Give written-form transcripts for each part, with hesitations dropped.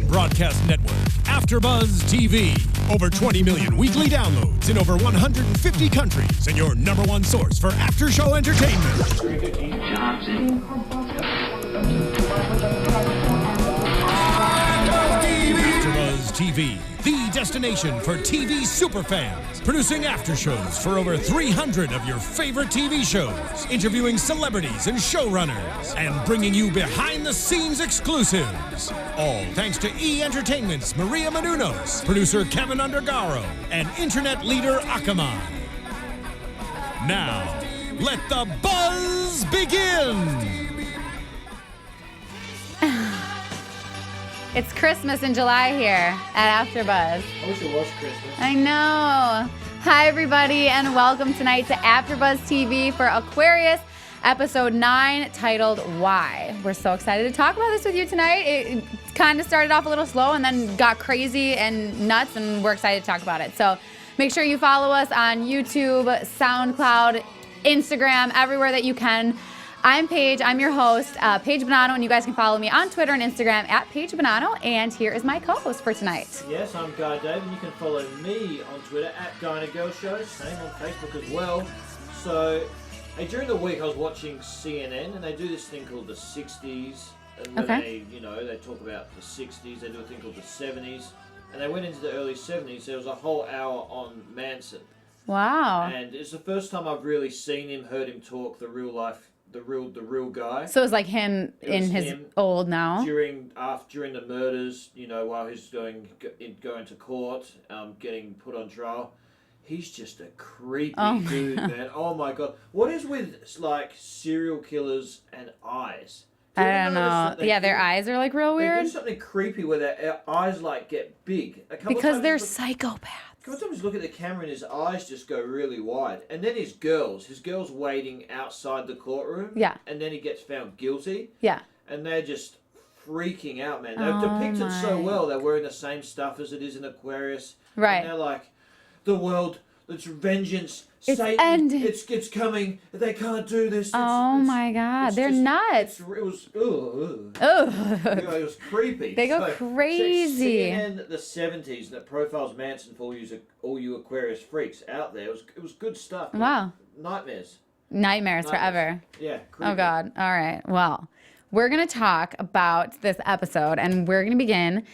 broadcast network, AFTERBUZZ TV. Over 20 million weekly downloads in over 150 countries, and your #1 source for after-show entertainment. AFTERBUZZ TV, the destination for TV superfans, producing after-shows for over 300 of your favorite TV shows, interviewing celebrities and showrunners, and bringing you behind-the-scenes exclusives. All thanks to E! Entertainment's Maria Menounos, producer Kevin Undergaro, and internet leader Akamai. Now, let the buzz begin! It's Christmas in July here at AfterBuzz. I wish it was Christmas. I know. Hi, everybody, and welcome tonight to AfterBuzz TV for Aquarius, episode 9, titled Why. We're so excited to talk about this with you tonight. It kind of started off a little slow and then got crazy and nuts, and we're excited to talk about it. So make sure you follow us on YouTube, SoundCloud, Instagram, everywhere that you can. I'm Paige, I'm your host, Paige Bonanno, and you guys can follow me on Twitter and Instagram at Paige Bonanno, and here is my co-host for tonight. Yes, I'm Guy David, and you can follow me on Twitter at Guy and a Girl Show, same on Facebook as well. So, during the week I was watching CNN, and they do this thing called the 60s, and when they talk about the 60s, they do a thing called the 70s, and they went into the early 70s. There was a whole hour on Manson. Wow. And it's the first time I've really seen him, heard him talk, the real guy. So it was like him old now? During the murders, while he's going to court, getting put on trial. He's just a creepy dude, man. Oh my God. What is with, like, serial killers and eyes? I don't know. Yeah, their eyes are, like, real weird. They do something creepy where their eyes, like, get big. Because they're psychopaths. Sometimes look at the camera and his eyes just go really wide. And then his girls waiting outside the courtroom. Yeah. And then he gets found guilty. Yeah. And they're just freaking out, man. They're depicted so well. They're wearing the same stuff as it is in Aquarius. Right. And they're like, the world, it's vengeance. It's Satan, it's coming. They can't do this. My God. They're nuts. It was, it was creepy. They go crazy. CNN, the 70s, that profiles Manson for all you Aquarius freaks out there. It was good stuff. Wow. Nightmares forever. Yeah. Creepy. Oh, God. All right. Well, we're going to talk about this episode, and we're going to begin.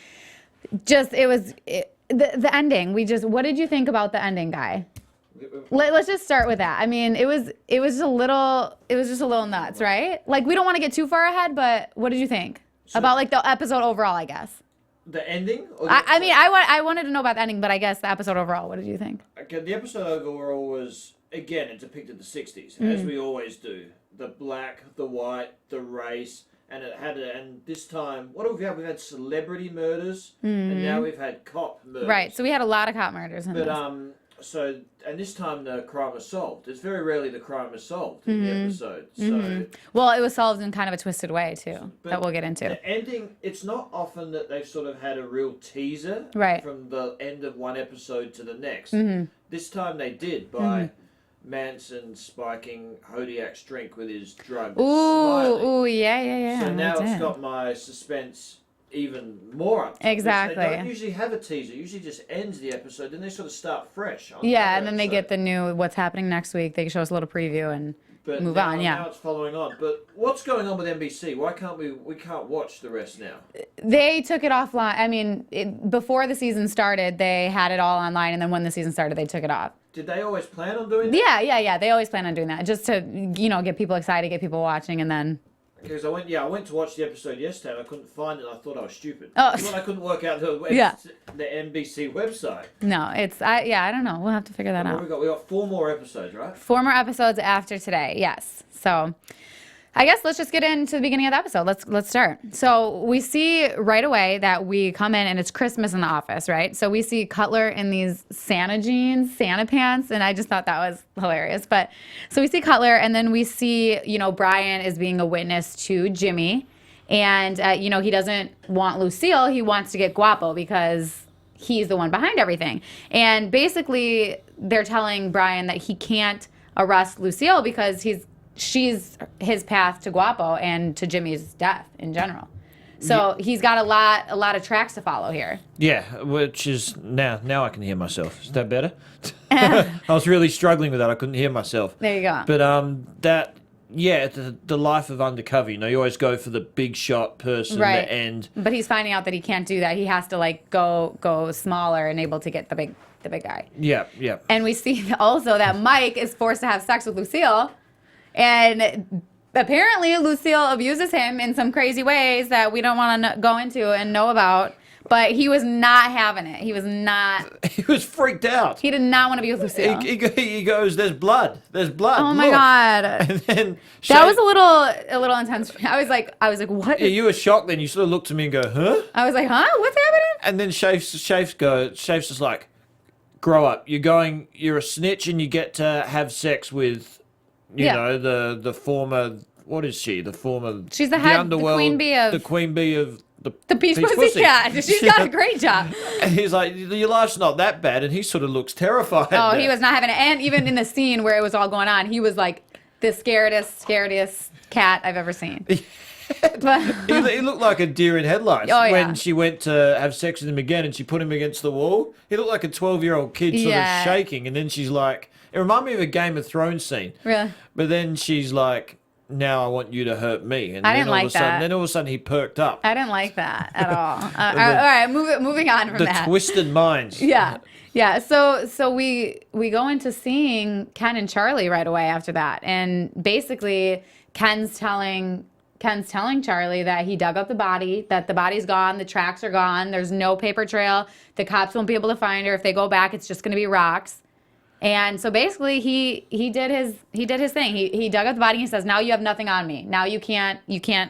The ending. What did you think about the ending, Guy? Let's just start with that. I mean, it was just a little nuts, right? Like, we don't want to get too far ahead, but what did you think about, like, the episode overall, I guess? The ending? I wanted to know about the ending, but I guess the episode overall, what did you think? Okay, the episode overall was, again, it depicted the 60s, as we always do. The black, the white, the race, and this time, what have we had? We've had celebrity murders, and now we've had cop murders. Right, so we had a lot of cop murders in this. And this time the crime was solved. It's very rarely the crime is solved in the episode. So, well, it was solved in kind of a twisted way, too, that we'll get into. The ending, it's not often that they've sort of had a real teaser from the end of one episode to the next. This time they did by Manson spiking Hodiak's drink with his drug. Ooh, yeah. So now it's got my suspense even more up. Exactly. They don't usually have a teaser. It usually just ends the episode, then they sort of start fresh. And then they get the new what's happening next week. They show us a little preview and move on. Yeah. Now it's following on. But what's going on with NBC? Why can't we can't watch the rest now? They took it offline. I mean, before the season started, they had it all online, and then when the season started, they took it off. Did they always plan on doing that? Yeah. They always plan on doing that, just to get people excited, get people watching, and then. Because I went to watch the episode yesterday and I couldn't find it. I thought I was stupid. Oh. I couldn't work out the NBC website. No, I don't know. We'll have to figure that out. We got 4 more episodes, right? 4 more episodes after today, yes. So I guess let's just get into the beginning of the episode. Let's start. So we see right away that we come in and it's Christmas in the office, right? So we see Cutler in these Santa jeans, Santa pants, and I just thought that was hilarious. But so we see Cutler, and then we see, Brian is being a witness to Jimmy, and he doesn't want Lucille. He wants to get Guapo because he's the one behind everything. And basically, they're telling Brian that he can't arrest Lucille because she's his path to Guapo and to Jimmy's death in general. So he's got a lot of tracks to follow here. Yeah, which is now I can hear myself. Is that better? I was really struggling with that. I couldn't hear myself. There you go. But the life of undercover. You know, you always go for the big shot person Right. at the end. But he's finding out that he can't do that. He has to like go smaller and able to get the big guy. Yeah, yeah. And we see also that Mike is forced to have sex with Lucille, and apparently Lucille abuses him in some crazy ways that we don't want to go into and know about. But he was not having it. He was not. He was freaked out. He did not want to be with Lucille. He goes, "There's blood. There's blood." Oh my Look." God. And then That was a little intense. I was like, what? Yeah, you were shocked. Then you sort of looked at me and go, "Huh?" I was like, huh? What's happening? And then Shafe's just like, "Grow up. You're a snitch, and you get to have sex with, you know, the former. What is she? The former. She's the head, underworld, the queen bee of the Peach Pussy Cat. She's got a great job. And he's like, your life's not that bad. And he sort of looks terrified. Oh, now. he was not having it. And even in the scene where it was all going on, he was like the scariest cat I've ever seen. But, he looked like a deer in headlights when she went to have sex with him again and she put him against the wall. He looked like a 12-year-old kid sort of shaking. And then she's like, it reminded me of a Game of Thrones scene. Really? But then she's like, now I want you to hurt me. And I then didn't like that. Then all of a sudden he perked up. I didn't like that at all. All right, moving on from that. The twisted minds. Yeah. Yeah, so we go into seeing Ken and Charlie right away after that. And basically Ken's telling Charlie that he dug up the body, that the body's gone, the tracks are gone, there's no paper trail, the cops won't be able to find her. If they go back, it's just going to be rocks. And so basically he did his thing. He dug up the body and he says, "Now you have nothing on me. Now you can't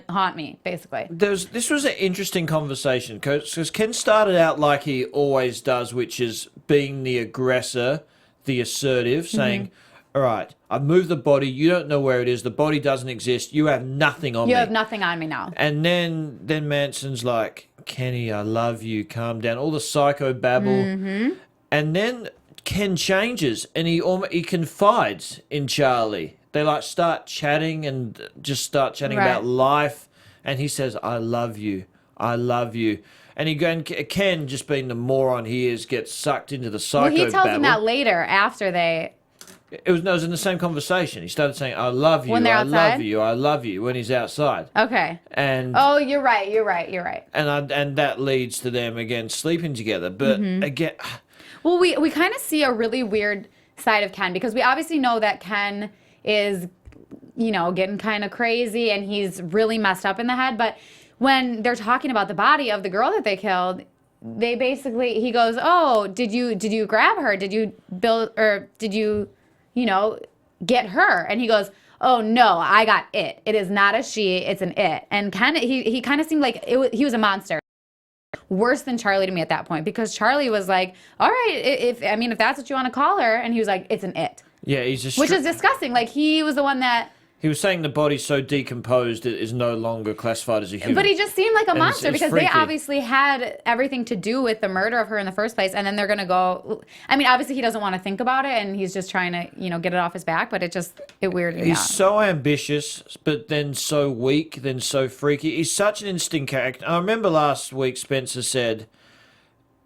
haunt me," basically. This was an interesting conversation because Ken started out like he always does, which is being the aggressor, the assertive, saying, "All right, I've moved the body. You don't know where it is. The body doesn't exist. You have nothing on me. You have nothing on me now." And then Manson's like, "Kenny, I love you. Calm down." All the psycho babble. And then Ken changes and he confides in Charlie. They like start chatting and just start chatting about life. And he says, "I love you. I love you." And Ken, just being the moron he is, gets sucked into the psycho babble. Well, he tells him that later after they... It was in the same conversation. He started saying, "I love you, when they're outside? I love you, I love you," when he's outside. Okay. And oh, you're right. And that leads to them again sleeping together. But again... Well, we kind of see a really weird side of Ken because we obviously know that Ken is, getting kind of crazy and he's really messed up in the head. But when they're talking about the body of the girl that they killed, he goes, "Oh, did you grab her? Did you get her?" And he goes, "Oh no, I got it. It is not a she, it's an it." And he kind of seemed like he was a monster. Worse than Charlie to me at that point because Charlie was like, "All right, if that's what you want to call her," and he was like, "It's an it." Yeah, he's just which is disgusting. Like he was the one that he was saying the body's so decomposed it is no longer classified as a human. But he just seemed like a monster because freaky. They obviously had everything to do with the murder of her in the first place, and then they're gonna go. I mean, obviously he doesn't want to think about it, and he's just trying to get it off his back. But it weirded me out. He's so ambitious, but then so weak, then so freaky. He's such an interesting character. I remember last week Spencer said,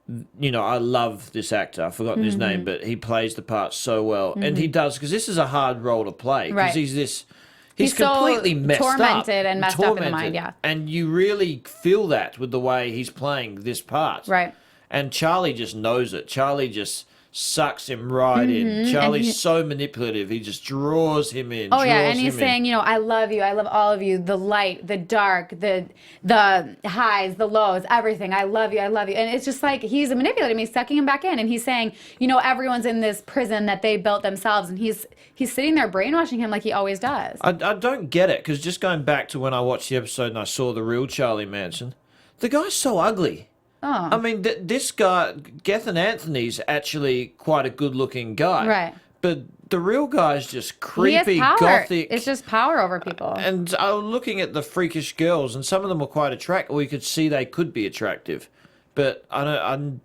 "I love this actor. I've forgotten his name, but he plays the part so well." And he does, because this is a hard role to play. Because he's completely so messed tormented and messed up in the mind, yeah. And you really feel that with the way he's playing this part. Right. And Charlie just knows it. Charlie just sucks him right in. Charlie's so manipulative. He just draws him in. Oh yeah, and he's saying, "I love you. I love all of you. The light, the dark, the highs, the lows, everything. I love you. I love you." And it's just like he's manipulating me, sucking him back in, and he's saying, everyone's in this prison that they built themselves, and he's sitting there brainwashing him like he always does. I don't get it, because just going back to when I watched the episode and I saw the real Charlie Manson, the guy's so ugly. Oh. I mean, this guy, Gethin Anthony's actually quite a good-looking guy. Right. But the real guy's just creepy, he has power. gothic. It's just power over people. And I was looking at the freakish girls, and some of them were quite attractive. We could see they could be attractive. But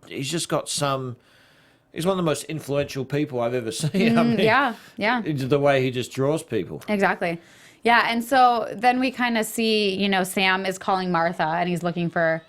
he's just got some... He's one of the most influential people I've ever seen. Yeah. The way he just draws people. Exactly. Yeah, and so then we kind of see, Sam is calling Martha, and he's looking for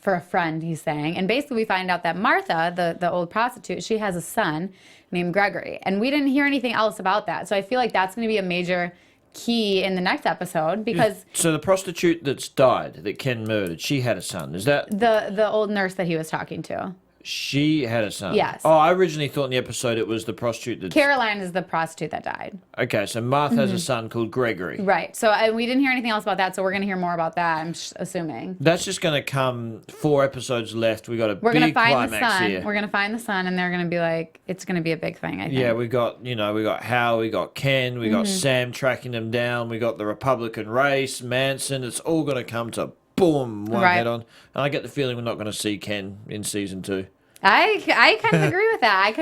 a friend, he's saying. And basically we find out that Martha, the old prostitute, she has a son named Gregory. And we didn't hear anything else about that. So I feel like that's going to be a major key in the next episode because... So the prostitute that's died, that Ken murdered, she had a son. Is that... The old nurse that he was talking to. She had a son? Yes. Oh, I originally thought in the episode it was the prostitute that... Caroline is the prostitute that died. Okay, so Martha has a son called Gregory. Right. So we didn't hear anything else about that, so we're going to hear more about that, I'm assuming. That's just going to come 4 episodes left. We got a We're big gonna find climax the son. here. We're going to find the son, and they're going to be like, it's going to be a big thing, I think. Yeah, we got Hal, we got Ken, we got Sam tracking them down, we got the Republican race, Manson. It's all going to come to boom, one head on. And I get the feeling we're not going to see Ken in season 2. I kind of agree with that.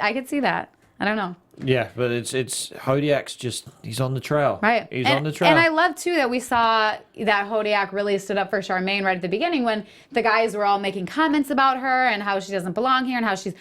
I could see that. I don't know. Yeah, but it's Hodiak's he's on the trail. Right. He's on the trail. And I love too that we saw that Hodiak really stood up for Charmaine right at the beginning when the guys were all making comments about her and how she doesn't belong here and how she's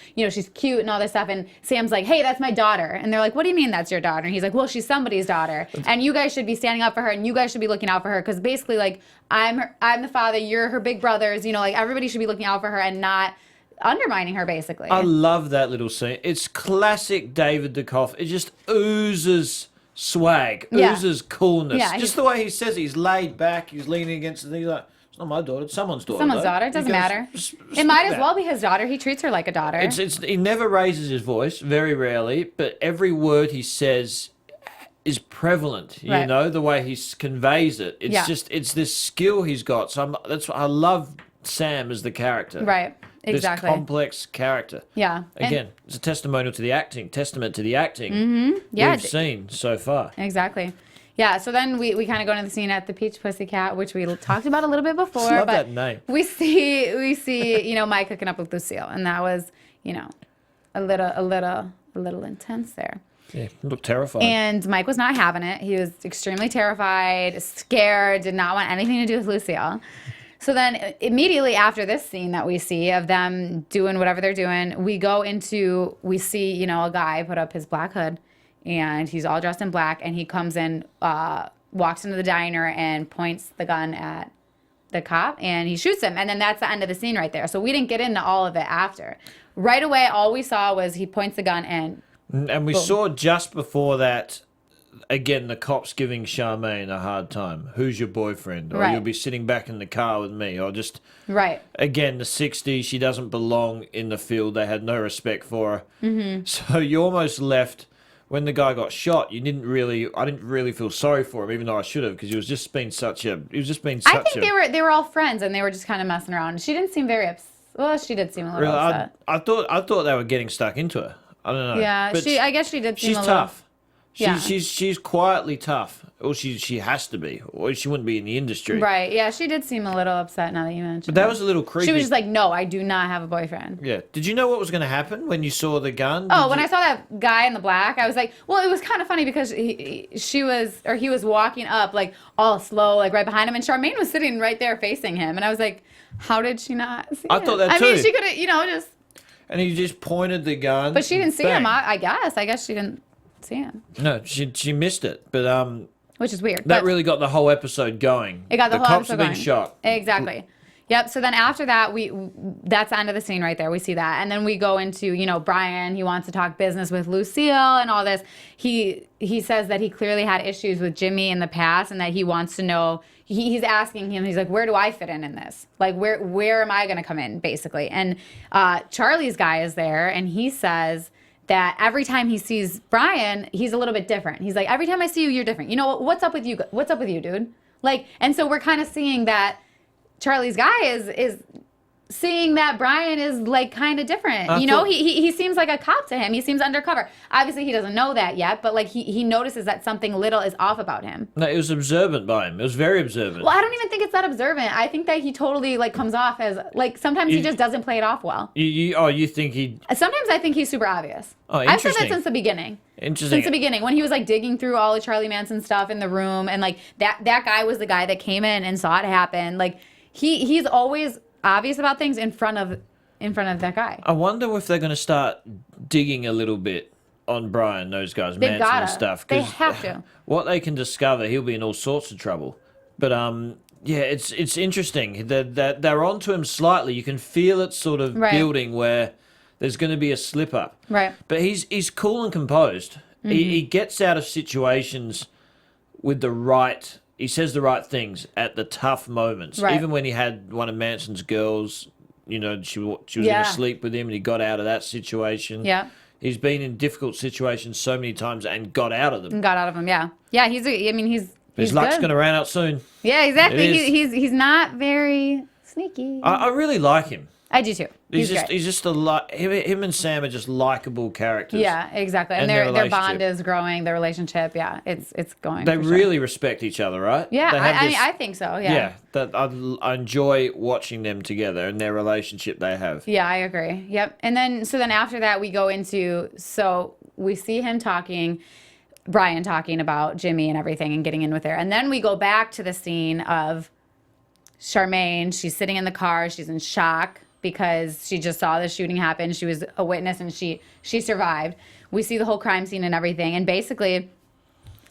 cute and all this stuff. And Sam's like, hey, that's my daughter. And they're like, what do you mean that's your daughter? And he's like, well, she's somebody's daughter. And you guys should be standing up for her and you guys should be looking out for her because basically like I'm the father, you're her big brothers, like everybody should be looking out for her and not undermining her, basically. I love that little scene. It's classic David Duchovny. It just oozes swag, oozes coolness. Yeah, just the way he says it. He's laid back, he's leaning against the thing. He's like, it's not my daughter, it's someone's daughter. Someone's daughter. It doesn't matter. It might as well be his daughter. He treats her like a daughter. He never raises his voice, very rarely, but every word he says is prevalent, the way he conveys it. It's this skill he's got. So I love Sam as the character. Right. Exactly. This complex character. Yeah. Again, it's a testament to the acting we've seen so far. Exactly. Yeah, so then we kind of go into the scene at the Peach Pussycat, which we talked about a little bit before. I love that name. We see Mike hooking up with Lucille, and that was, a little intense there. Yeah, looked terrified. And Mike was not having it. He was extremely terrified, scared, did not want anything to do with Lucille. So then immediately after this scene that we see of them doing whatever they're doing, we see, a guy put up his black hood and he's all dressed in black and he comes in, walks into the diner and points the gun at the cop and he shoots him. And then that's the end of the scene right there. So we didn't get into all of it after. Right away, all we saw was he points the gun and we boom. saw just before that, again, the cops giving Charmaine a hard time. Who's your boyfriend? Or you'll be sitting back in the car with me. Or just... Right. Again, the 60s, she doesn't belong in the field. They had no respect for her. Mm-hmm. So you almost left... When the guy got shot, I didn't really feel sorry for him, even though I should have, because he was just being such a... I think they were all friends, and they were just kind of messing around. She didn't seem very upset. Well, she did seem a little upset. I thought they were getting stuck into her. I don't know. Yeah, but I guess she did seem a little... She's tough. She's quietly tough. Or she has to be. Or she wouldn't be in the industry. Right. Yeah, she did seem a little upset now that you mentioned But that was a little creepy. She was just like, no, I do not have a boyfriend. Yeah. Did you know what was going to happen when you saw the gun? When I saw that guy in the black, I was like, well, it was kind of funny because he was walking up like all slow, like right behind him. And Charmaine was sitting right there facing him. And I was like, how did she not see him? I thought that too. I mean, she could have, just... And he just pointed the gun. But she didn't see him, I guess. I guess she didn't see him. No, she missed it. But which is weird. That really got the whole episode going. It got the whole cops episode have been shot. Exactly. Yep. So then after that, that's the end of the scene right there. We see that, and then we go into Brian. He wants to talk business with Lucille and all this. He says that he clearly had issues with Jimmy in the past, and that he wants to know. He's asking him. He's like, where do I fit in this? Like, where am I going to come in, basically? And Charlie's guy is there, and he says that every time he sees Brian, he's a little bit different. He's like, every time I see you, you're different. What's up with you? What's up with you, dude? Like, and so we're kind of seeing that Charlie's guy is seeing that Brian is like kind of different. He seems like a cop to him. He seems undercover. Obviously, he doesn't know that yet, but like he notices that something little is off about him. No, it was observant by him. It was very observant. Well, I don't even think it's that observant. I think that he totally like comes off as like sometimes he just doesn't play it off well. You think he? Sometimes I think he's super obvious. Oh, interesting. I've said that since the beginning. Interesting. Since the beginning, when he was like digging through all of Charlie Manson stuff in the room, and like that guy was the guy that came in and saw it happen. Like he's always obvious about things in front of that guy. I wonder if they're going to start digging a little bit on Brian, those guys, They've Manson gotta. and stuff. They 'cause have to. What they can discover, he'll be in all sorts of trouble. But yeah, it's interesting that they're onto him slightly. You can feel it sort of building where there's going to be a slip up. Right. But he's cool and composed. He gets out of situations with the right. He says the right things at the tough moments. Right. Even when he had one of Manson's girls, you know, she was going to sleep with him, and he got out of that situation. Yeah. He's been in difficult situations so many times and got out of them. And got out of them, yeah. Yeah, he's His luck's good. going to run out soon. Yeah, exactly. It is. He's not very sneaky. I really like him. I do too. He's He's just him and Sam are just likable characters. Yeah, exactly. And their bond is growing. Their relationship, yeah, it's going. They for really respect each other, right? Yeah, They have I think so. Yeah. Yeah, I enjoy watching them together and their relationship they have. Yeah, I agree. Yep. And then after that we go into we see him talking, Brian talking about Jimmy and everything and getting in with her, and then we go back to the scene of Charmaine. She's sitting in the car. She's in shock because she just saw the shooting happen. She was a witness and she survived. We see the whole crime scene and everything. And basically,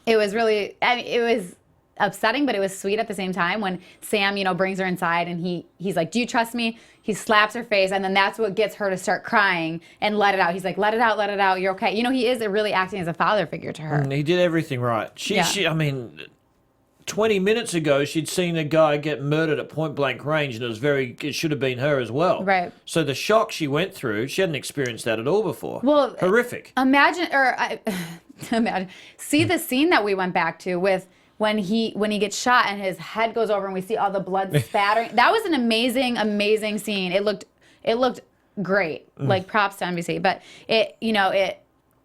it was really, it was upsetting, but it was sweet at the same time when Sam, brings her inside and he's like, do you trust me? He slaps her face, and then that's what gets her to start crying and let it out. He's like, let it out, you're okay. He is really acting as a father figure to her. He did everything right. I mean, 20 minutes ago, she'd seen a guy get murdered at point blank range, and it should have been her as well. Right. So the shock she went through, she hadn't experienced that at all before. Well, horrific. Imagine see the scene that we went back to with when he gets shot and his head goes over and we see all the blood spattering. That was an amazing scene. It looked great. Like props to NBC, but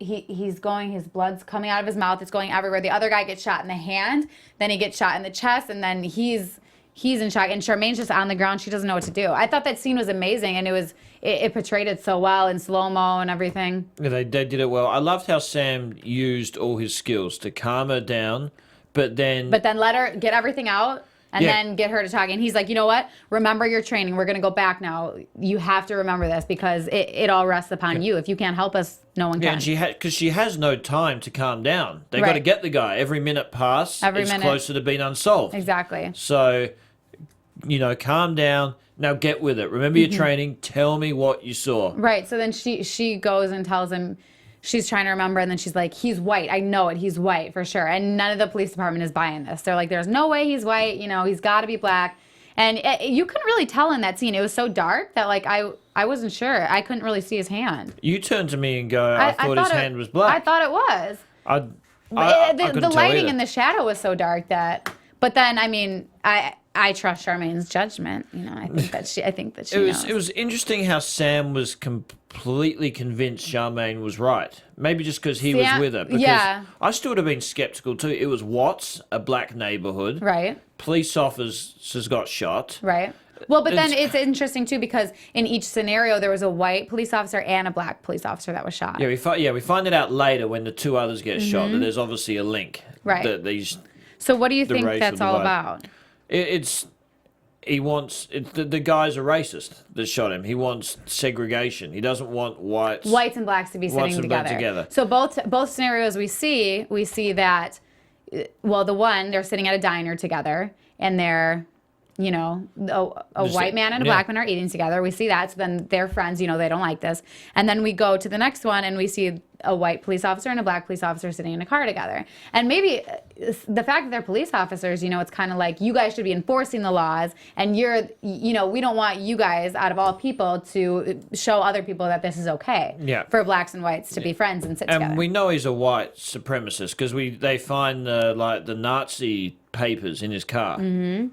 he's going, his blood's coming out of his mouth, it's going everywhere. The other guy gets shot in the hand, then he gets shot in the chest, and then he's in shock, and Charmaine's just on the ground. She doesn't know what to do. I thought that scene was amazing, and it portrayed it so well in slow-mo and everything. Yeah, they did it well. I loved how Sam used all his skills to calm her down, but then let her get everything out. And then get her to talk. And he's like, you know what? Remember your training. We're going to go back now. You have to remember this because it all rests upon you. If you can't help us, no one can. Yeah, because she has no time to calm down. They got to get the guy. Every minute past, it's closer to being unsolved. Exactly. So, calm down. Now get with it. Remember your training. Tell me what you saw. Right. So then she goes and tells him. She's trying to remember, and then she's like, he's white. I know it. He's white for sure. And none of the police department is buying this. They're like, there's no way he's white. He's got to be black. And you couldn't really tell in that scene. It was so dark that, like, I wasn't sure. I couldn't really see his hand. You turned to me and go, I thought his hand was black. I thought it was. The lighting and the shadow was so dark that... But then, I mean, I trust Charmaine's judgment. I think that she knows. It was interesting how Sam was completely convinced Charmaine was right. Maybe just because he was with her. Because I still would have been skeptical too. It was Watts, a black neighborhood. Right. Police officers got shot. Right. Well, but then it's interesting too because in each scenario there was a white police officer and a black police officer that was shot. Yeah, we find it out later when the two others get shot that there's obviously a link. Right. So what do you think that's all about? He wants the guy's a racist that shot him. He wants segregation. He doesn't want whites and blacks to be sitting together. So both scenarios we see that, well, the one they're sitting at a diner together and they're, a white man and a black man are eating together. We see that. So then they're friends. They don't like this. And then we go to the next one and we see a white police officer and a black police officer sitting in a car together. And maybe the fact that they're police officers, it's kind of like you guys should be enforcing the laws and we don't want you guys out of all people to show other people that this is okay for blacks and whites to be friends and sit together. And we know he's a white supremacist because they find the Nazi papers in his car.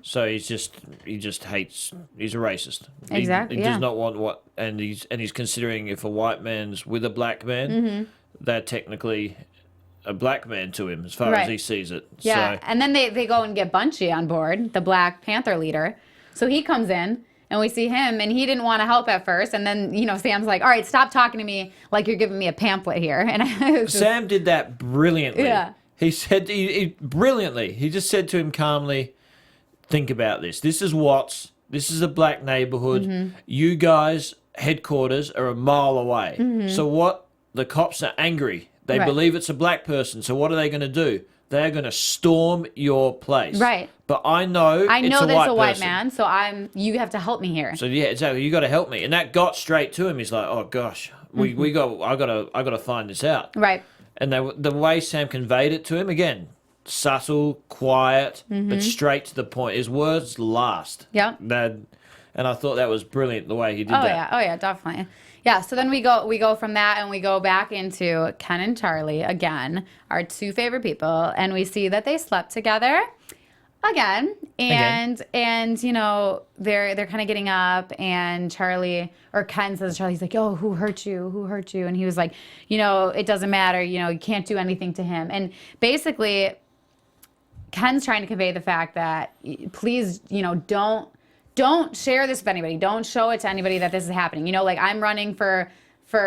So he just hates, he's a racist. Exactly. He does not want and he's considering if a white man's with a black man, they're technically a black man to him as far as he sees it. Yeah, and then they go and get Bunchy on board, the Black Panther leader. So he comes in and we see him and he didn't want to help at first. And then, Sam's like, all right, stop talking to me like you're giving me a pamphlet here. And Sam did that brilliantly. Yeah. He said, brilliantly, he just said to him calmly, think about this. This is Watts. This is a black neighborhood. You guys, headquarters, are a mile away. So what? The cops are angry They Right. believe it's a black person. So what are they going to do? They're going to storm your place. Right. But I know I know it's that it's a white person. man, so you have to help me here. So yeah, exactly. You got to help me, and that got straight to him. He's like, "Oh gosh, I gotta find this out." Right. And the way Sam conveyed it to him, again, subtle, quiet, but straight to the point. His words last. Yeah. And I thought that was brilliant the way he did that. Oh yeah, definitely. Yeah, so then we go from that and we go back into Ken and Charlie again, our two favorite people, and we see that they slept together again. And you know, they're kind of getting up, and Ken says to Charlie, he's like, "Oh, who hurt you? Who hurt you?" And he was like, "You know, it doesn't matter, you know, you can't do anything to him." And basically Ken's trying to convey the fact that please, you know, don't share this with anybody. Don't show it to anybody that this is happening. You know, like I'm running for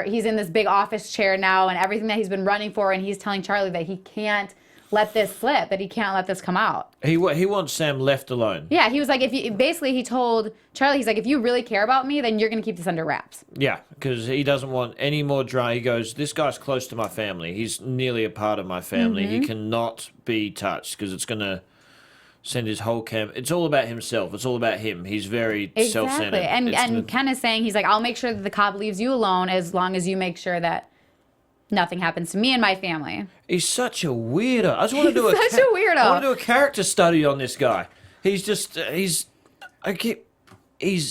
he's in this big office chair now and everything that he's been running for, and he's telling Charlie that he can't let this slip, that he can't let this come out. He wants Sam left alone. Yeah, he was like, he told Charlie, he's like, if you really care about me, then you're going to keep this under wraps. Yeah, because he doesn't want any more drama. He goes, this guy's close to my family. He's nearly a part of my family. He cannot be touched because it's going to send his whole camp. It's all about himself. It's all about him. He's very self-centered. And Ken is saying, he's like, I'll make sure that the cop leaves you alone as long as you make sure that nothing happens to me and my family. He's such a weirdo. I just want to do such a weirdo. I want to do a character study on this guy. He's just he's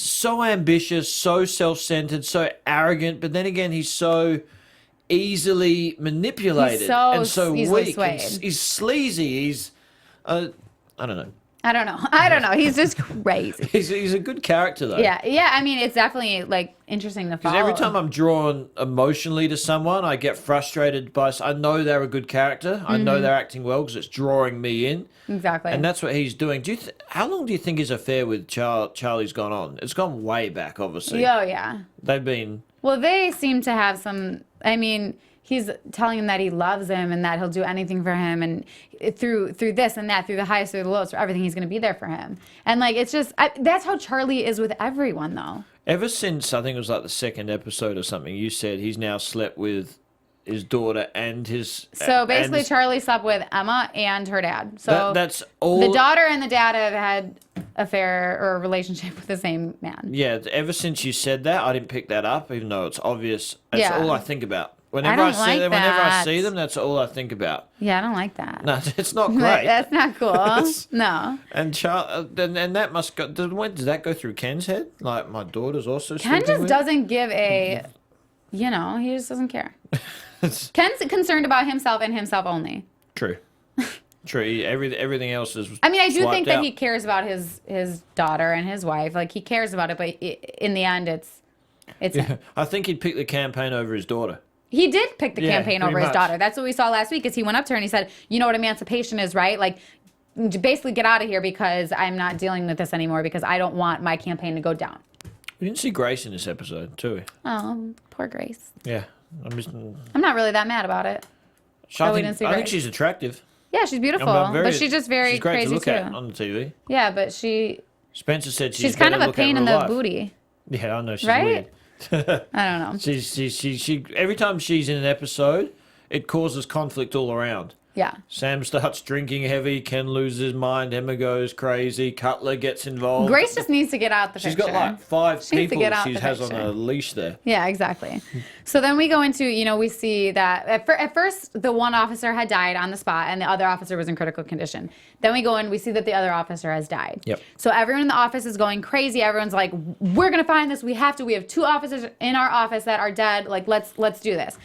so ambitious, so self-centered, so arrogant, but then again he's so easily manipulated and so weak. He's sleazy. He's I don't know. I don't know. He's just crazy. He's a good character though. Yeah. I mean, it's definitely like interesting to follow. Because every time I'm drawn emotionally to someone, I get frustrated by. I know they're a good character. I know they're acting well because it's drawing me in. Exactly. And that's what he's doing. How long do you think his affair with Charlie's gone on? It's gone way back, obviously. Oh yeah. They've been. Well, they seem to have some. I mean, he's telling him that he loves him and that he'll do anything for him, and through this and that, through the highest, through the lowest, for everything, he's going to be there for him. And like, it's just that's how Charlie is with everyone, though. Ever since I think it was like the second episode or something, you said he's now slept with his daughter and his. So basically, Charlie slept with Emma and her dad. So that's all. The daughter and the dad have had affair or a relationship with the same man. Yeah, ever since you said that, I didn't pick that up, even though it's obvious. That's all I think about. Whenever I see them, that's all I think about. Yeah, I don't like that. No, it's not great. That's not cool. No. And and that must go. When does that go through Ken's head? Like, my daughter's also. Ken just doesn't give a. You know, he just doesn't care. Ken's concerned about himself and himself only. True. True. Everything else is. I mean, I do think that he cares about his daughter and his wife. Like, he cares about it, but in the end, it's. Yeah, I think he'd pick the campaign over his daughter. He did pick the campaign over his much. daughter. That's what we saw last week, is he went up to her and he said, you know what emancipation is, right? Like, basically get out of here because I'm not dealing with this anymore because I don't want my campaign to go down. We didn't see Grace in this episode, too. Oh, poor Grace. Yeah. I'm not really that mad about it. I think she's attractive. Yeah, she's beautiful, but she's just very great crazy to look too. at on the TV. Yeah, but Spencer said she's kind of a pain in the life. booty. Yeah, I know, she's right? weird. I don't know. She every time she's in an episode, it causes conflict all around. Yeah. Sam starts drinking heavy. Ken loses his mind. Emma goes crazy. Cutler gets involved. Grace just needs to get out the picture. She's got like 5 people she has picture. on a leash there. Yeah, exactly. So then we go into, we see that at first the one officer had died on the spot and the other officer was in critical condition. Then we go in, we see that the other officer has died. Yep. So everyone in the office is going crazy. Everyone's like, we're going to find this. We have to. We have 2 officers in our office that are dead. Like, let's do this.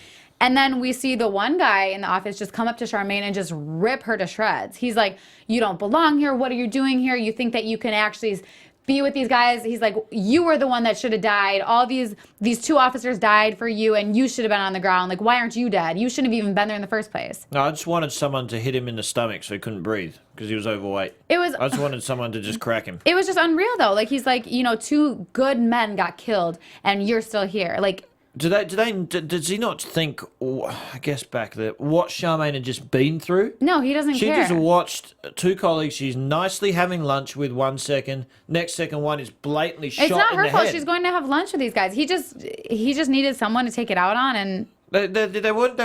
And then we see the one guy in the office just come up to Charmaine and just rip her to shreds. He's like, you don't belong here. What are you doing here? You think that you can actually be with these guys? He's like, you were the one that should have died. All these 2 officers died for you, and you should have been on the ground. Like, why aren't you dead? You shouldn't have even been there in the first place. No, I just wanted someone to hit him in the stomach so he couldn't breathe because he was overweight. I just wanted someone to just crack him. It was just unreal, though. Like, he's like, 2 good men got killed, and you're still here. Like, does he not think, I guess back there, what Charmaine had just been through? No, he doesn't care. She just watched 2 colleagues she's nicely having lunch with 1 second. Next second, one is blatantly shot in the head. It's not her fault. She's going to have lunch with these guys. He just needed someone to take it out on, and They weren't.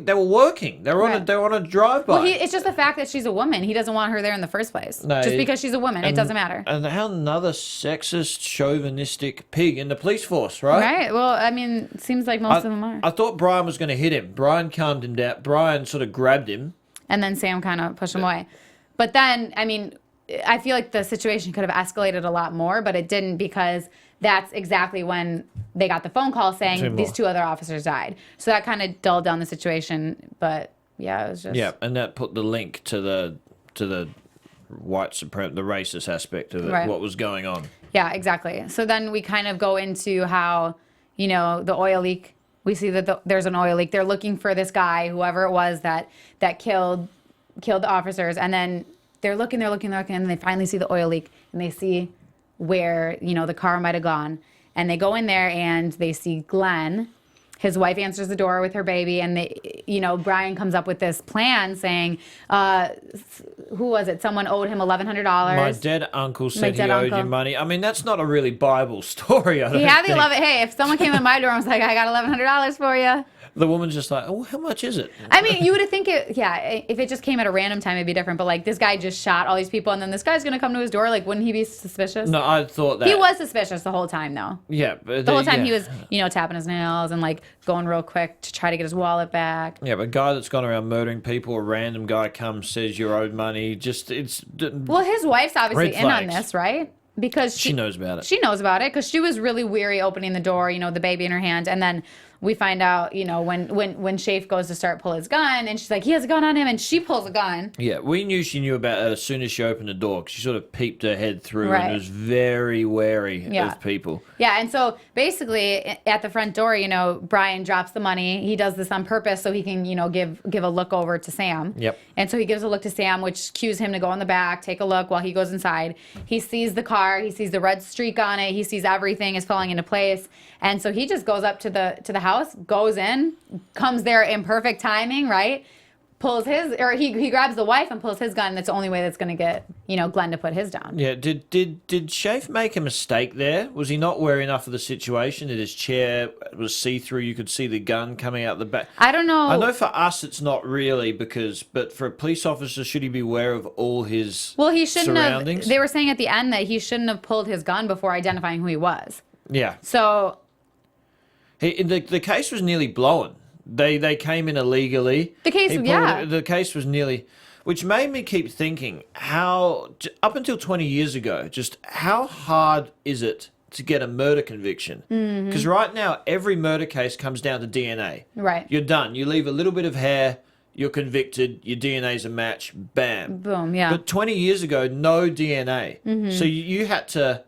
They were working. They were on a drive-by. Well, it's just the fact that she's a woman. He doesn't want her there in the first place. No, just because she's a woman, it doesn't matter. And how another sexist, chauvinistic pig in the police force, right? Right. Well, I mean, it seems like most of them are. I thought Brian was going to hit him. Brian calmed him down. Brian sort of grabbed him. And then Sam kind of pushed him away. But then, I mean, I feel like the situation could have escalated a lot more, but it didn't because that's exactly when they got the phone call saying these 2 other officers died. So that kind of dulled down the situation. But yeah, it was just... Yeah, and that put the link to the white supremacy, the racist aspect of it, what was going on. Yeah, exactly. So then we kind of go into how, the oil leak. We see that there's an oil leak. They're looking for this guy, whoever it was that killed the officers. And then they're looking, and they finally see the oil leak. And they see where, the car might have gone. And they go in there and they see Glenn. His wife answers the door with her baby. And Brian comes up with this plan saying, who was it? Someone owed him $1,100. My dead uncle said he owed you money. I mean, that's not a really Bible story. I don't think. Hey, if someone came in my door and was like, I got $1,100 for you. The woman's just like, oh, how much is it? I mean, you would think if it just came at a random time, it'd be different. But like, this guy just shot all these people, and then this guy's gonna come to his door. Like, wouldn't he be suspicious? No, I thought that he was suspicious the whole time, though. Yeah, but the whole time he was, tapping his nails and like going real quick to try to get his wallet back. Yeah, but a guy that's gone around murdering people, a random guy comes, says you're owed money. Well, his wife's obviously in on this, right? Because she knows about it. She knows about it because she was really weary opening the door, the baby in her hand. And then we find out, when Shafe goes to start pull his gun and she's like, he has a gun on him, and she pulls a gun. Yeah, we knew she knew about it as soon as she opened the door because she sort of peeped her head through and was very wary of people. Yeah, and so basically at the front door, Brian drops the money. He does this on purpose so he can, give a look over to Sam. Yep. And so he gives a look to Sam, which cues him to go in the back, take a look while he goes inside. He sees the car. He sees the red streak on it. He sees everything is falling into place. And so he just goes up to the house, goes in, comes there in perfect timing, right? Pulls he grabs the wife and pulls his gun. That's the only way that's going to get, Glenn to put his down. Yeah, did Shafe make a mistake there? Was he not wary enough of the situation that his chair was see-through? You could see the gun coming out the back. I don't know. I know for us it's not really but for a police officer, should he be aware of all his he shouldn't surroundings? They were saying at the end that he shouldn't have pulled his gun before identifying who he was. Yeah. So... The case was nearly blown. They came in illegally. The case was nearly, which made me keep thinking how up until 20 years ago, just how hard is it to get a murder conviction? Because right now every murder case comes down to DNA. Right. You're done. You leave a little bit of hair, you're convicted. Your DNA's a match. Bam. Boom. Yeah. But 20 years ago, no DNA. So you had to.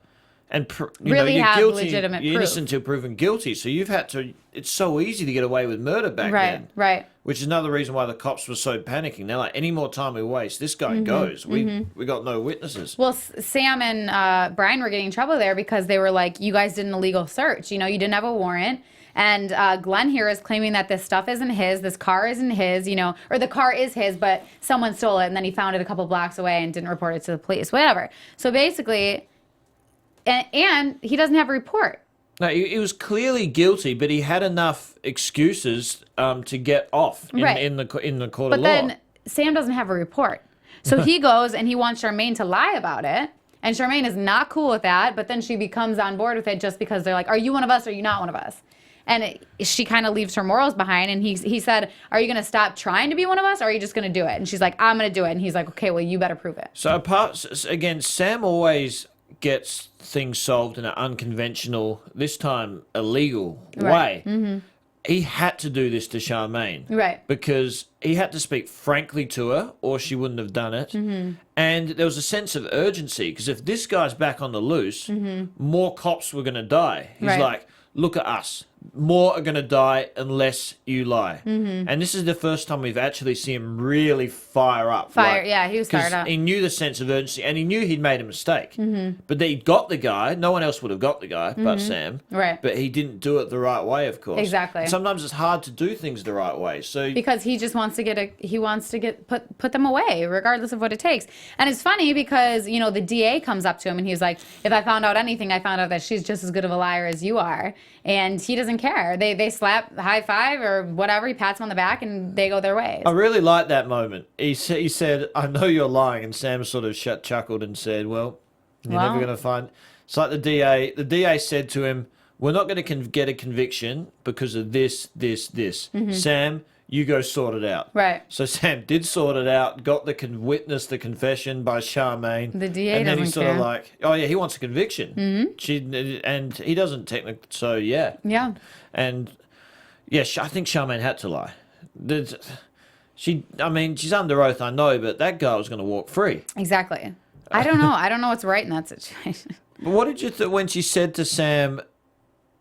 And really you're have guilty, legitimate you're proof. innocent until proven guilty. So you've had to. It's so easy to get away with murder back then. Right. Which is another reason why the cops were so panicking. They're like, any more time we waste, this guy goes. We got no witnesses. Well, Sam and Brian were getting in trouble there because they were like, you guys did an illegal search. You didn't have a warrant. And Glenn here is claiming that this stuff isn't his, this car isn't his, or the car is his, but someone stole it and then he found it a couple blocks away and didn't report it to the police. Whatever. So basically. And he doesn't have a report. No, he was clearly guilty, but he had enough excuses to get off in the court of law. But then Sam doesn't have a report. So he goes and he wants Charmaine to lie about it. And Charmaine is not cool with that, but then she becomes on board with it just because they're like, are you one of us or are you not one of us? And she kind of leaves her morals behind. And he said, are you going to stop trying to be one of us or are you just going to do it? And she's like, I'm going to do it. And he's like, okay, well, you better prove it. So again, Sam always gets things solved in an unconventional, this time illegal way. He had to do this to Charmaine. Right. Because he had to speak frankly to her or she wouldn't have done it. And there was a sense of urgency because if this guy's back on the loose, more cops were going to die. He's like, look at us. More are going to die unless you lie. And this is the first time we've actually seen him really fire up. Yeah, he was fired up. He knew the sense of urgency and he knew he'd made a mistake. But he got the guy. No one else would have got the guy but Sam. Right. But he didn't do it the right way, of course. Exactly. And sometimes it's hard to do things the right way. So because he just wants to put them away regardless of what it takes. And it's funny because, the DA comes up to him and he's like, if I found out anything, I found out that she's just as good of a liar as you are. And he doesn't doesn't care. They slap, high five, or whatever. He pats him on the back, and they go their ways. I really like that moment. He said, "I know you're lying," and Sam sort of chuckled and said, "Well, you're never going to find." It's like the DA. The DA said to him, "We're not going to get a conviction because of this. Sam, you go sort it out." Right. So Sam did sort it out, got witnessed the confession by Charmaine. The DA and then doesn't he's sort care. of like, "Oh yeah, he wants a conviction." And he doesn't technically. So yeah. Yeah. And yeah, I think Charmaine had to lie. She's under oath, I know, but that girl's going to walk free. Exactly. I don't know. I don't know what's right in that situation. But what did you think when she said to Sam?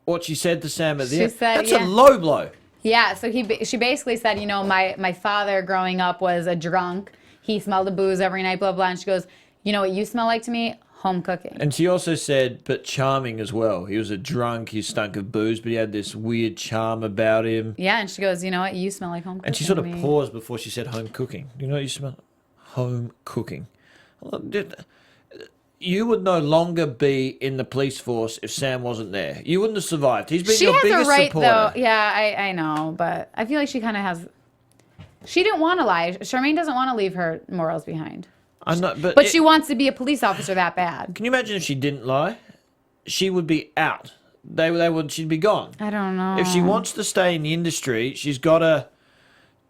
What she said to Sam at the end? That's yeah. a low blow. Yeah, so she basically said, my father growing up was a drunk. He smelled the booze every night, blah, blah. And she goes, you know what you smell like to me? Home cooking. And she also said, but charming as well. He was a drunk, he stunk of booze, but he had this weird charm about him. Yeah, and she goes, you know what? You smell like home cooking. And she sort of paused before she said home cooking. You know what you smell? Home cooking. You would no longer be in the police force if Sam wasn't there. You wouldn't have survived. He's been your biggest supporter. She has a right, though. Yeah, I know, but I feel like she kind of has. She didn't want to lie. Charmaine doesn't want to leave her morals behind. I know, but she wants to be a police officer that bad. Can you imagine if she didn't lie? She would be out. She'd be gone. I don't know. If she wants to stay in the industry, she's got to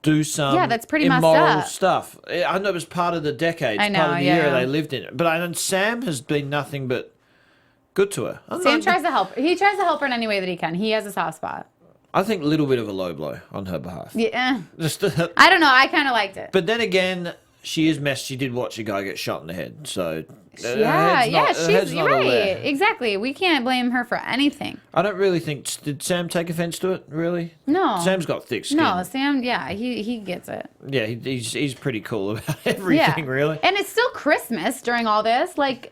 do some that's pretty immoral stuff. I know it was part of the decade. I know, part of the era they lived in. But I know Sam has been nothing but good to her. Sam tries to help her. He tries to help her in any way that he can. He has a soft spot. I think a little bit of a low blow on her behalf. Yeah. I don't know. I kind of liked it. But then again, she is messed. She did watch a guy get shot in the head. So she's right. Exactly. We can't blame her for anything. I don't really think. Did Sam take offense to it? Really? No. Sam's got thick skin. No, Sam. Yeah, he gets it. Yeah, he's pretty cool about everything. Yeah. Really. And it's still Christmas during all this. Like,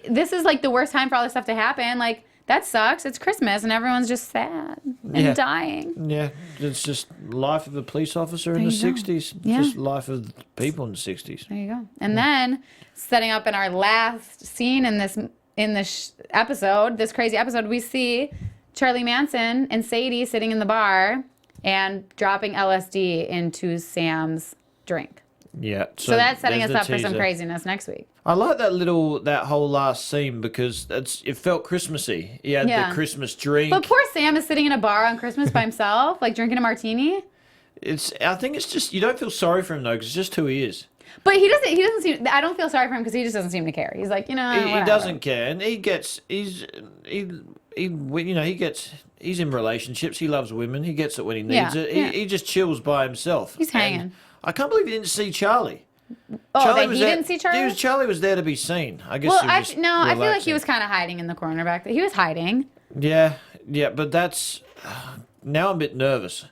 this is like the worst time for all this stuff to happen. Like, that sucks. It's Christmas and everyone's just sad and dying. Yeah, it's just life of a police officer in the 60s. Yeah. Just life of people in the 60s. There you go. And then setting up in our last scene in this episode, this crazy episode, we see Charlie Manson and Sadie sitting in the bar and dropping LSD into Sam's drink. Yeah. So that's setting us up for some craziness next week. I like that whole last scene because it felt Christmassy. He had the Christmas drink. But poor Sam is sitting in a bar on Christmas by himself, like drinking a martini. I think it's just, you don't feel sorry for him though, because it's just who he is. But he doesn't seem, I don't feel sorry for him because he just doesn't seem to care. He's like, he doesn't care, and he's in relationships. He loves women. He gets it when he needs it. He just chills by himself. He's hanging. And I can't believe he didn't see Charlie. Oh, didn't see Charlie? Charlie was there to be seen. I guess. Well, I feel like he was kind of hiding in the corner back there. He was hiding. Yeah, but that's now I'm a bit nervous.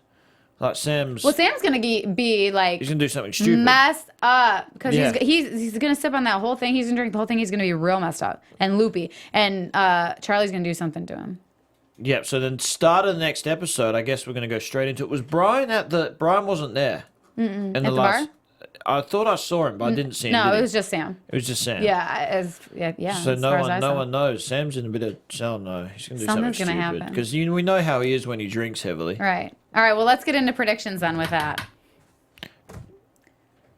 Like Sam's. Well, Sam's gonna be like. He's gonna do something stupid. Messed up because he's gonna sip on that whole thing. He's gonna drink the whole thing. He's gonna be real messed up and loopy. And Charlie's gonna do something to him. Yep. So then, start of the next episode. I guess we're gonna go straight into it. Was Brian Brian wasn't there? In the bar? I thought I saw him, but I didn't see him. No, it was just Sam. It was just Sam. Yeah, So no one knows. Sam's in a bit of. Oh no, he's gonna do something stupid. Happen because we know how he is when he drinks heavily. Right. All right. Well, let's get into predictions then with that.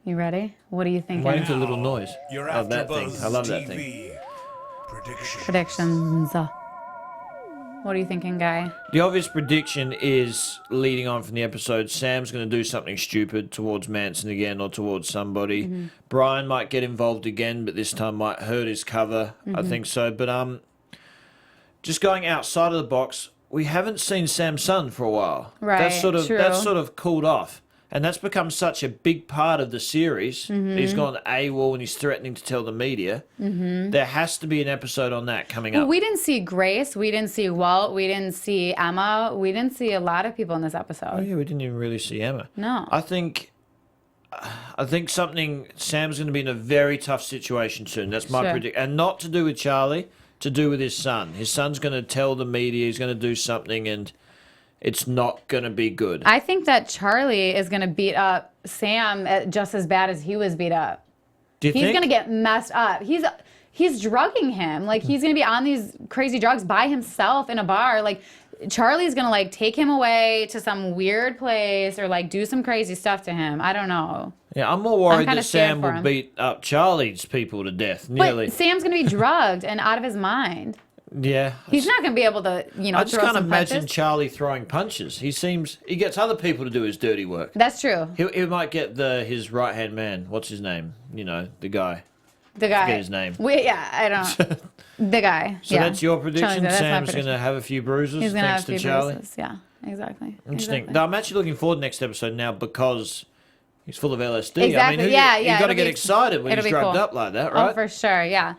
You ready? What are you thinking? I'm waiting for a little noise. Your that thing. AFTERBUZZ I love that TV thing. Predictions. What are you thinking, Guy? The obvious prediction is, leading on from the episode, Sam's going to do something stupid towards Manson again or towards somebody. Mm-hmm. Brian might get involved again, but this time might hurt his cover. Mm-hmm. I think so. But just going outside of the box, we haven't seen Sam's son for a while. Right, that's sort of cooled off. And that's become such a big part of the series. Mm-hmm. He's gone AWOL and he's threatening to tell the media. Mm-hmm. There has to be an episode on that coming up. We didn't see Grace. We didn't see Walt. We didn't see Emma. We didn't see a lot of people in this episode. Oh, yeah, we didn't even really see Emma. No. I think Sam's going to be in a very tough situation soon. That's my prediction. And not to do with Charlie, to do with his son. His son's going to tell the media, he's going to do something, and it's not going to be good. I think that Charlie is going to beat up Sam just as bad as he was beat up. Do you think? He's going to get messed up. He's drugging him. Like, he's going to be on these crazy drugs by himself in a bar. Like, Charlie's gonna like take him away to some weird place or like do some crazy stuff to him. I don't know. Yeah, I'm more worried kinda that scared Sam for will him. beat up Charlie's people to death, nearly. But Sam's gonna be drugged and out of his mind. Yeah. He's not gonna be able to, I just throw can't some imagine punches. Charlie throwing punches. He gets other people to do his dirty work. That's true. He might get his right-hand man. What's his name? The guy. The guy. Forget his name. I don't. The guy. So yeah. that's your prediction? Charlie, that's my Sam's prediction. going to have a few bruises He's gonna thanks have a few to Charlie? bruises. Yeah, exactly. Interesting. Exactly. No, I'm actually looking forward to next episode now because he's full of LSD. Exactly. I mean, you got to it'll get be- excited when it'll he's be drugged cool. up like that, right? Oh, for sure. Yeah.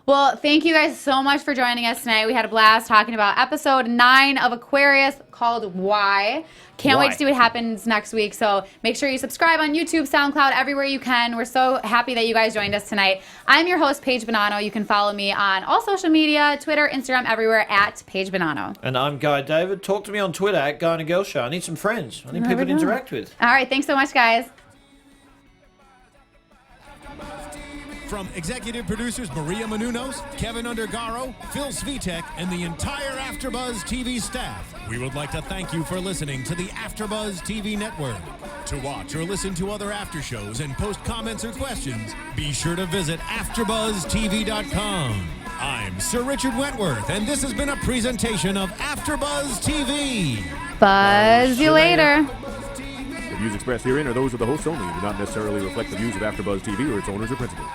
Well, thank you guys so much for joining us tonight. We had a blast talking about episode 9 of Aquarius called Why. Can't wait Why? to see what happens next week. So make sure you subscribe on YouTube, SoundCloud, everywhere you can. We're so happy that you guys joined us tonight. I'm your host, Paige Bonanno. You can follow me on all social media, Twitter, Instagram, everywhere at Paige Bonanno. And I'm Guy David. Talk to me on Twitter at Guy and a Girl Show. I need some friends. I need people to interact with. All right. Thanks so much, guys. From executive producers Maria Menounos, Kevin Undergaro, Phil Svitek, and the entire AfterBuzz TV staff, we would like to thank you for listening to the AfterBuzz TV network. To watch or listen to other after shows and post comments or questions, be sure to visit AfterBuzzTV.com. I'm Sir Richard Wentworth, and this has been a presentation of AfterBuzz TV. Buzz you later. The views expressed herein are those of the hosts only and do not necessarily reflect the views of AfterBuzz TV or its owners or principals.